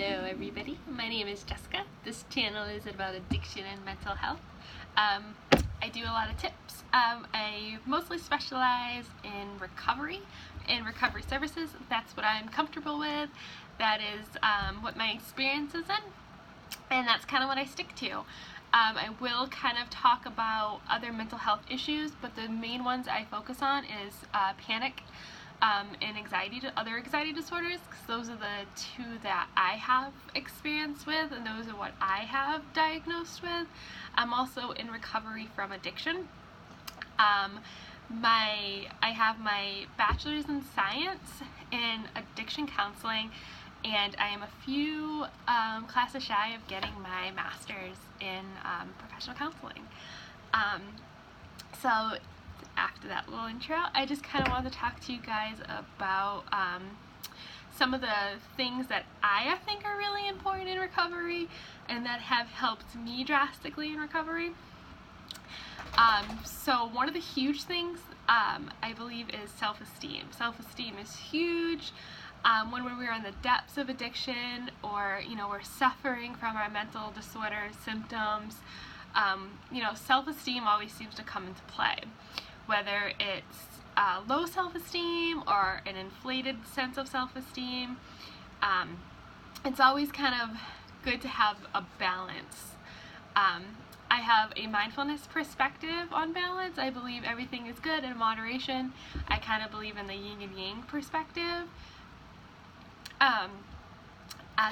Hello everybody, my name is Jessica. This channel is about addiction and mental health. I do a lot of tips. I mostly specialize in recovery services. That's what I'm comfortable with. That is what my experience is in, and that's kind of what I stick to. I will kind of talk about other mental health issues, but the main ones I focus on is panic and other anxiety disorders, because those are the two that I have experience with, and those are what I have diagnosed with. I'm also in recovery from addiction. I have my bachelor's in science in addiction counseling, and I am a few classes shy of getting my master's in professional counseling. So after that little intro, I just kind of wanted to talk to you guys about some of the things that I think are really important in recovery and that have helped me drastically in recovery. So one of the huge things I believe is self-esteem. Self-esteem is huge. When we're in the depths of addiction, or we're suffering from our mental disorder symptoms, self-esteem always seems to come into play. Whether it's low self-esteem or an inflated sense of self-esteem, it's always kind of good to have a balance. I have a mindfulness perspective on balance. I believe everything is good in moderation. I kind of believe in the yin and yang perspective. So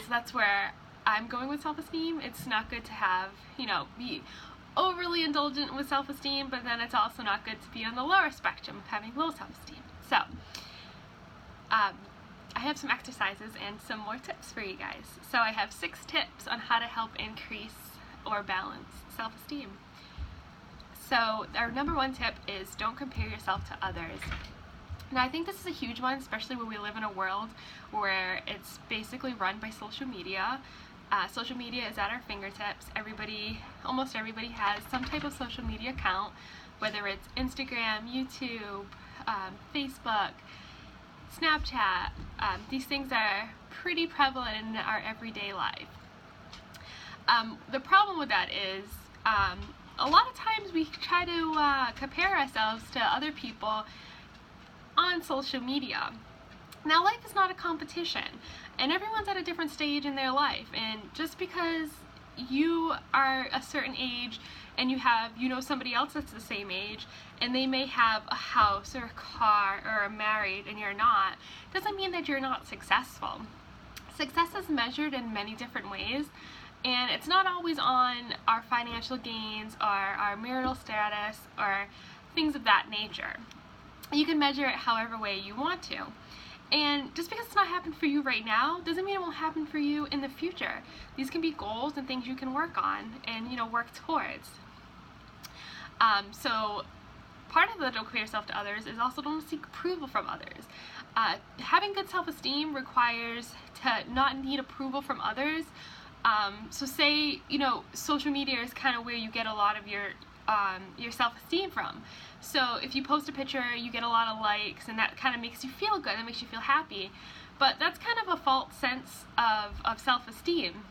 that's where I'm going with self-esteem. It's not good to have, be overly indulgent with self-esteem, but then it's also not good to be on the lower spectrum of having low self-esteem. So, I have some exercises and some more tips for you guys. So I have 6 tips on how to help increase or balance self-esteem. So our number 1 tip is don't compare yourself to others. Now, I think this is a huge one, especially when we live in a world where it's basically run by social media. Social media is at our fingertips. Almost everybody has some type of social media account, whether it's Instagram, YouTube, Facebook, Snapchat. These things are pretty prevalent in our everyday life. The problem with that is a lot of times we try to compare ourselves to other people on social media. Now, life is not a competition, and everyone's at a different stage in their life, and just because you are a certain age and you have somebody else that's the same age and they may have a house or a car or are married and you're not, doesn't mean that you're not successful. Success is measured in many different ways, and it's not always on our financial gains or our marital status or things of that nature. You can measure it however way you want to. And just because it's not happening for you right now doesn't mean it won't happen for you in the future. These can be goals and things you can work on and work towards. So part of the don't compare yourself to others is also don't seek approval from others. Having good self-esteem requires to not need approval from others. So say social media is kind of where you get a lot of your self-esteem from. So if you post a picture, you get a lot of likes, and that kind of makes you feel good, that makes you feel happy. But that's kind of a false sense of self-esteem.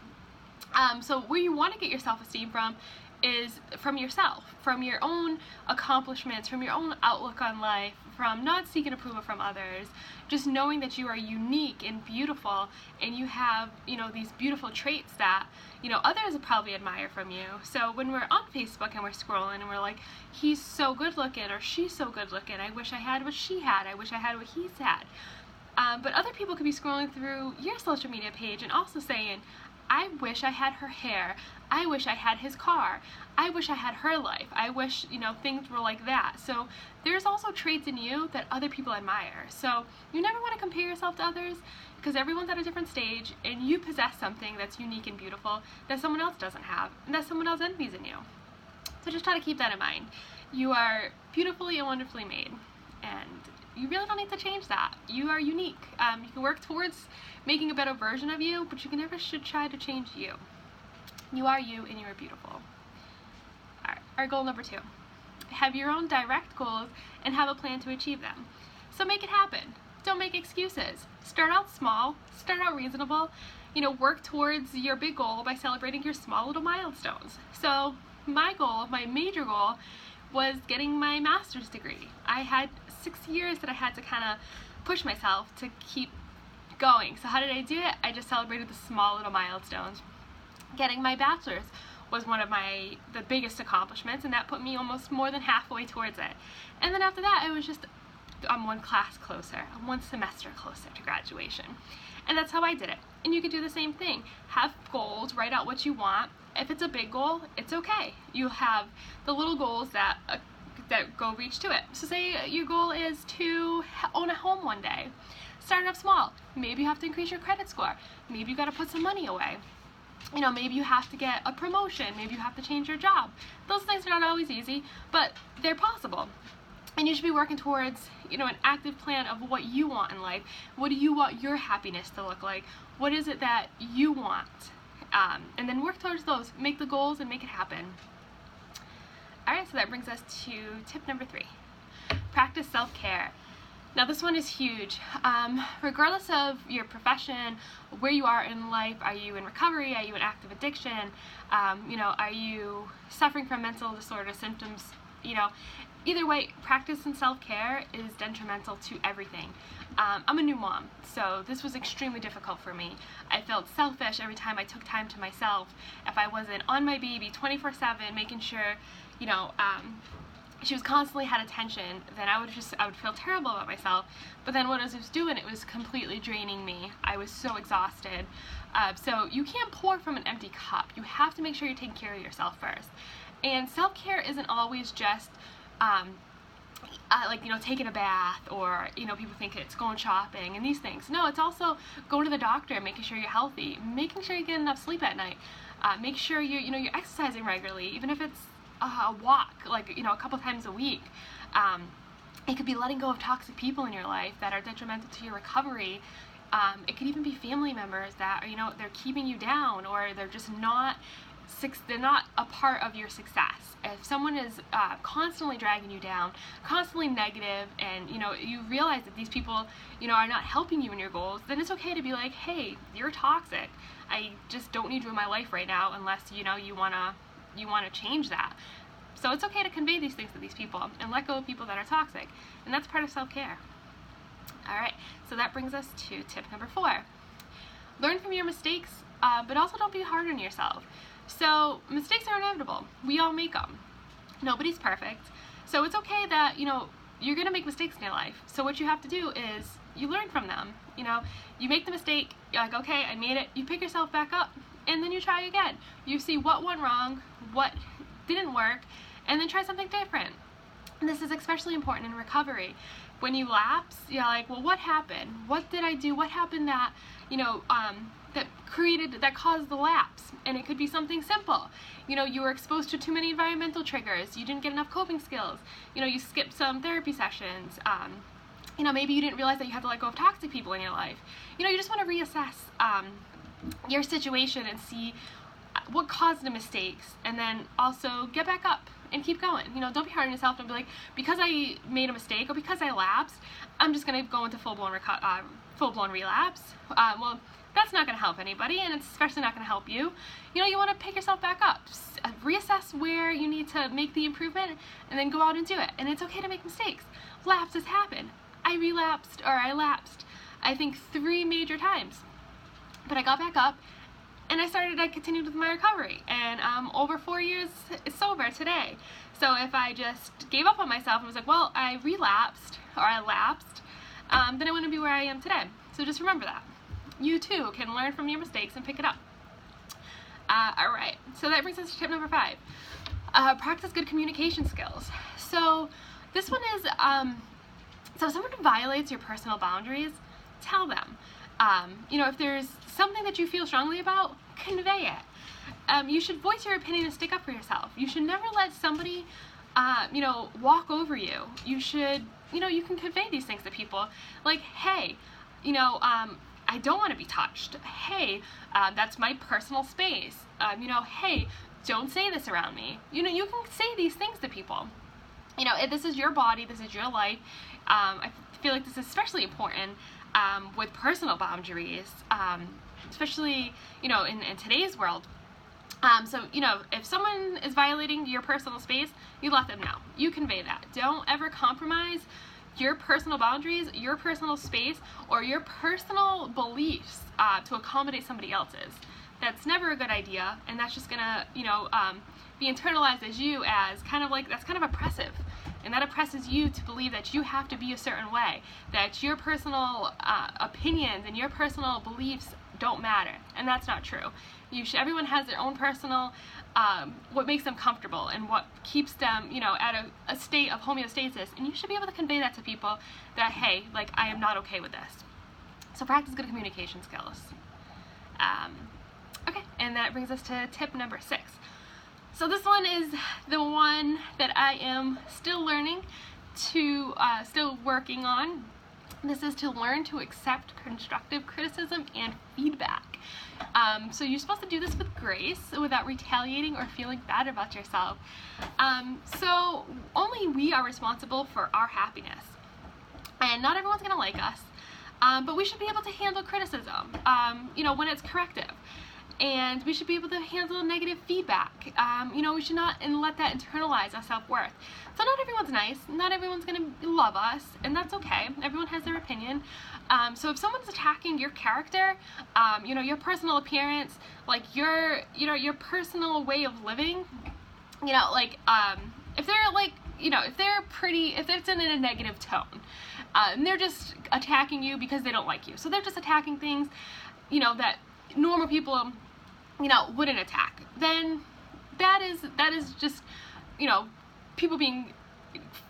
So where you want to get your self-esteem from is from yourself, from your own accomplishments, from your own outlook on life, from not seeking approval from others, just knowing that you are unique and beautiful, and you have these beautiful traits that others will probably admire from you. So when we're on Facebook and we're scrolling and we're like, he's so good looking or she's so good looking, I wish I had what she had, I wish I had what he's had. But other people could be scrolling through your social media page and also saying, I wish I had her hair, I wish I had his car, I wish I had her life, I wish things were like that. So there's also traits in you that other people admire. So you never want to compare yourself to others, because everyone's at a different stage and you possess something that's unique and beautiful that someone else doesn't have and that someone else envies in you. So just try to keep that in mind. You are beautifully and wonderfully made, and you really don't need to change that. You are unique. You can work towards making a better version of you, but you can never should try to change you. You are you, and you are beautiful. Alright, our goal number 2. Have your own direct goals and have a plan to achieve them. So make it happen. Don't make excuses. Start out small, start out reasonable, work towards your big goal by celebrating your small little milestones. So my goal, my major goal, was getting my master's degree. I had 6 years that I had to kind of push myself to keep going. So how did I do it? I just celebrated the small little milestones. Getting my bachelor's was one of the biggest accomplishments, and that put me almost more than halfway towards it. And then after that, I'm one class closer, I'm one semester closer to graduation. And that's how I did it. And you could do the same thing. Have goals, write out what you want. If it's a big goal, it's okay. You have the little goals that go reach to it. So say your goal is to own a home one day. Start off small. Maybe you have to increase your credit score. Maybe you got to put some money away. Maybe you have to get a promotion. Maybe you have to change your job. Those things are not always easy, but they're possible. And you should be working towards, an active plan of what you want in life. What do you want your happiness to look like? What is it that you want? And then work towards those. Make the goals and make it happen. Alright, so that brings us to tip number 3. Practice self-care. Now this one is huge. Regardless of your profession, where you are in life, are you in recovery, are you in active addiction, are you suffering from mental disorder symptoms, either way, practice and self-care is detrimental to everything. I'm a new mom, so this was extremely difficult for me. I felt selfish every time I took time to myself. If I wasn't on my baby 24/7, making sure, she was constantly had attention, then I would feel terrible about myself. But then what I was doing, it was completely draining me. I was so exhausted. So you can't pour from an empty cup. You have to make sure you're taking care of yourself first. And self-care isn't always just taking a bath, or people think it's going shopping and these things. No, it's also going to the doctor, making sure you're healthy, making sure you get enough sleep at night, make sure you're exercising regularly, even if it's a walk, a couple times a week. It could be letting go of toxic people in your life that are detrimental to your recovery. It could even be family members that are, they're keeping you down, or they're just they're not a part of your success. If someone is constantly dragging you down, constantly negative, and you realize that these people are not helping you in your goals, then it's okay to be like, hey, you're toxic. I just don't need you in my life right now unless you want to change that. So it's okay to convey these things to these people and let go of people that are toxic, and that's part of self-care. Alright, so that brings us to tip number 4. Learn from your mistakes, but also don't be hard on yourself. So mistakes are inevitable. We all make them. Nobody's perfect. So it's okay that, you're going to make mistakes in your life. So what you have to do is you learn from them. You make the mistake, you're like, okay, I made it. You pick yourself back up, and then you try again. You see what went wrong, what didn't work, and then try something different. And this is especially important in recovery. When you lapse, you're like, well, what happened? What did I do? What happened that, that caused the lapse? And it could be something simple. You were exposed to too many environmental triggers. You didn't get enough coping skills. You skipped some therapy sessions. Maybe you didn't realize that you had to let go of toxic people in your life. You just want to reassess your situation and see what caused the mistakes, and then also get back up and keep going. Don't be hard on yourself and be like, because I made a mistake or because I lapsed, I'm just going to go into full-blown relapse. Well, that's not going to help anybody, and it's especially not going to help you. You want to pick yourself back up, reassess where you need to make the improvement, and then go out and do it. And it's okay to make mistakes. Lapses happen. I lapsed, I think 3 major times. But I got back up, and I continued with my recovery, and over 4 years sober today. So if I just gave up on myself and was like, well, I relapsed, or I lapsed, then I wouldn't be where I am today. So just remember that. You too can learn from your mistakes and pick it up. Alright, so that brings us to tip number 5. Practice good communication skills. So this one is, so if someone violates your personal boundaries, tell them. If there's something that you feel strongly about, convey it. You should voice your opinion and stick up for yourself. You should never let somebody, walk over you. You should, you can convey these things to people. Like, hey, I don't want to be touched. Hey, that's my personal space. Hey, don't say this around me. You can say these things to people. This is your body, this is your life. I feel like this is especially important with personal boundaries. especially, you know, in today's world. So, you know, if someone is violating your personal space, you let them know. You convey that. Don't ever compromise your personal boundaries, your personal space, or your personal beliefs to accommodate somebody else's. That's never a good idea, and that's just gonna, you know, be internalized as you as kind of like, that's kind of oppressive. And that oppresses you to believe that you have to be a certain way, that your personal opinions and your personal beliefs don't matter, and that's not true. Everyone has their own personal, what makes them comfortable and what keeps them, you know, at a state of homeostasis, and you should be able to convey that to people that, hey, like, I am not okay with this. So practice good communication skills. Okay, and that brings us to tip number 6. So this one is the one that I am still learning to, still working on. This is to learn to accept constructive criticism and feedback. So you're supposed to do this with grace, without retaliating or feeling bad about yourself. So only we are responsible for our happiness. And not everyone's going to like us, but we should be able to handle criticism, you know, when it's corrective. And we should be able to handle negative feedback. You know, we should not let that internalize our self-worth. So not everyone's nice, not everyone's gonna love us, and that's okay. Everyone has their opinion. So if someone's attacking your character, you know, your personal appearance, like your personal way of living, you know, like, if they're like, you know, if they're pretty, if it's in a negative tone, and they're just attacking you because they don't like you. So they're just attacking things, you know, that normal people, you know, wouldn't attack. Then that is just, you know, people being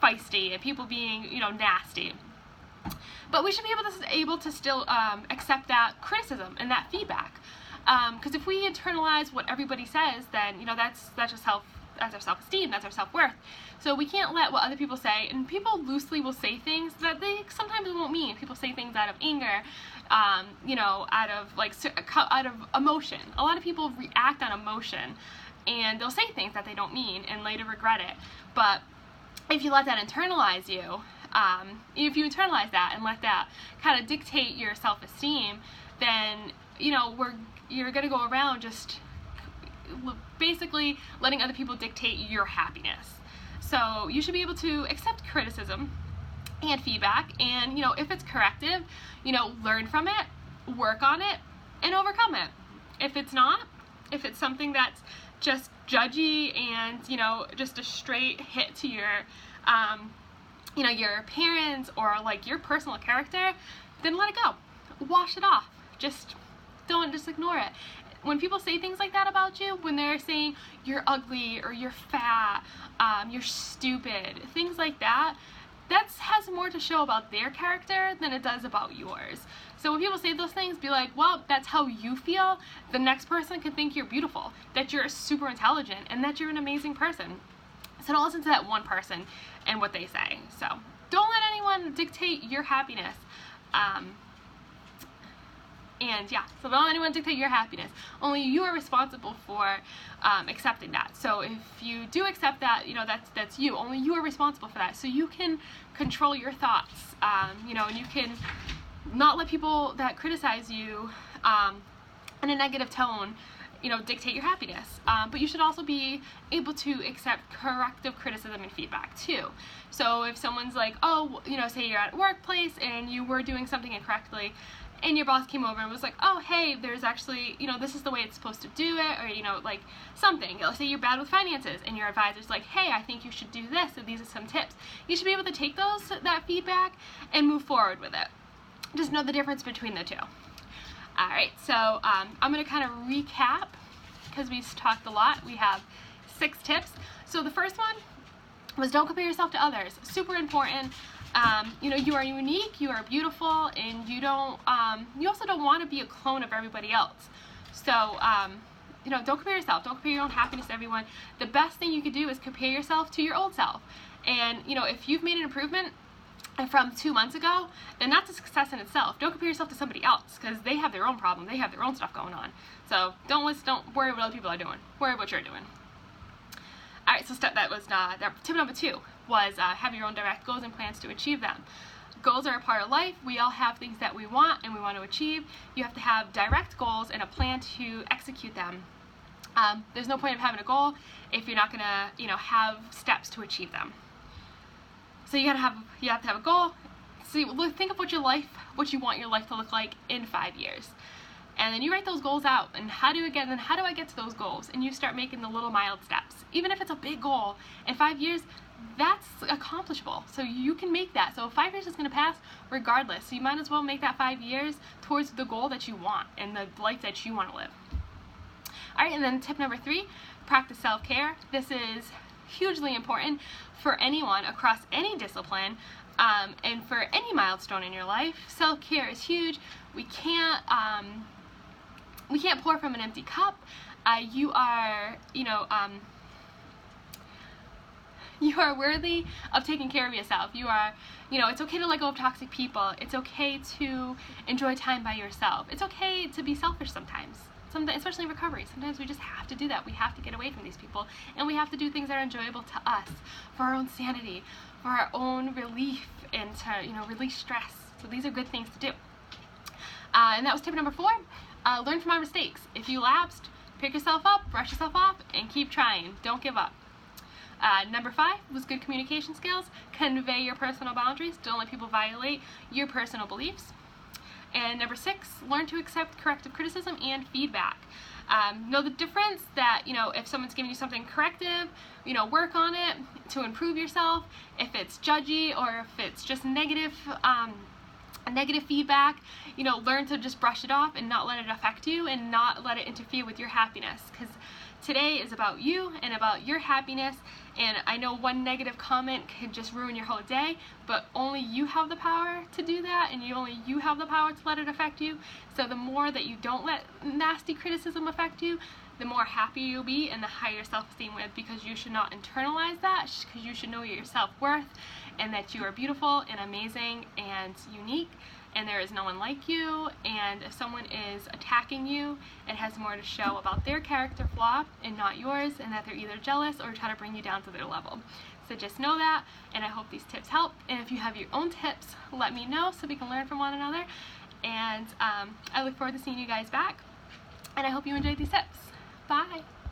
feisty and people being, you know, nasty. But we should be able to still accept that criticism and that feedback, because if we internalize what everybody says, then, you know, that's our self-esteem, that's our self-worth. So we can't let what other people say, and people loosely will say things that they sometimes won't mean. People say things out of anger, you know, out of emotion. A lot of people react on emotion, and they'll say things that they don't mean and later regret it. But if you let that internalize you, if you internalize that and let that kind of dictate your self-esteem, then, you know, you're gonna go around just basically letting other people dictate your happiness. So you should be able to accept criticism and feedback, and, you know, if it's corrective, you know, learn from it, work on it, and overcome it. If it's not, if it's something that's just judgy and, you know, just a straight hit to your, you know, your appearance or like your personal character, then let it go. Wash it off. Just ignore it. When people say things like that about you, when they're saying you're ugly or you're fat, you're stupid, things like that, that has more to show about their character than it does about yours. So when people say those things, be like, well, that's how you feel. The next person could think you're beautiful, that you're super intelligent, and that you're an amazing person. So don't listen to that one person and what they say. So don't let anyone dictate your happiness. And yeah, so don't let anyone dictate your happiness. Only you are responsible for accepting that. So if you do accept that, you know, that's you. Only you are responsible for that. So you can control your thoughts, you know, and you can not let people that criticize you in a negative tone, you know, dictate your happiness. But you should also be able to accept corrective criticism and feedback too. So if someone's like, oh, you know, say you're at a workplace and you were doing something incorrectly, and your boss came over and was like, oh, hey, there's actually, you know, this is the way it's supposed to do it, or, you know, like something. Let's say you're bad with finances and your advisor's like, hey, I think you should do this, and these are some tips. You should be able to take that feedback and move forward with it. Just know the difference between the two. All right, so I'm going to kind of recap because we've talked a lot. We have 6 tips. So the first one was don't compare yourself to others. Super important. You know, you are unique, you are beautiful, and you also don't want to be a clone of everybody else. So, you know, don't compare yourself. Don't compare your own happiness to everyone. The best thing you could do is compare yourself to your old self. And, you know, if you've made an improvement from 2 months ago, then that's a success in itself. Don't compare yourself to somebody else, because they have their own problem. They have their own stuff going on. So don't worry what other people are doing. Worry what you're doing. All right, so tip number 2 was have your own direct goals and plans to achieve them. Goals are a part of life. We all have things that we want and we want to achieve. You have to have direct goals and a plan to execute them. There's no point of having a goal if you're not going to, have steps to achieve them. So you have to have a goal. So think of what you want your life to look like in 5 years. And then you write those goals out, and how do I get to those goals? And you start making the little mild steps. Even if it's a big goal, in 5 years, that's accomplishable. So you can make that. So 5 years is going to pass regardless. So you might as well make that 5 years towards the goal that you want and the life that you want to live. All right, and then tip number 3, practice self-care. This is hugely important for anyone across any discipline, and for any milestone in your life. Self-care is huge. We can't pour from an empty cup. You are worthy of taking care of yourself. It's okay to let go of toxic people. It's okay to enjoy time by yourself. It's okay to be selfish sometimes, especially in recovery. Sometimes we just have to do that. We have to get away from these people, and we have to do things that are enjoyable to us, for our own sanity, for our own relief, and to release stress. So these are good things to do. And that was tip number 4. Learn from our mistakes. If you lapsed, pick yourself up, brush yourself off, and keep trying. Don't give up. Number 5 was good communication skills. Convey your personal boundaries. Don't let people violate your personal beliefs. And number 6, learn to accept corrective criticism and feedback. Know the difference that, if someone's giving you something corrective, work on it to improve yourself. If it's judgy or if it's just negative feedback, learn to just brush it off and not let it affect you and not let it interfere with your happiness, because today is about you and about your happiness. And I know one negative comment could just ruin your whole day, but only you have the power to do that, and only you have the power to let it affect you. So the more that you don't let nasty criticism affect you, the more happy you'll be and the higher self-esteem with, because you should not internalize that, because you should know your self-worth and that you are beautiful and amazing and unique, and there is no one like you. And if someone is attacking you, it has more to show about their character flaw and not yours, and that they're either jealous or try to bring you down to their level. So just know that, and I hope these tips help. And if you have your own tips, let me know so we can learn from one another. And I look forward to seeing you guys back, and I hope you enjoyed these tips. Bye!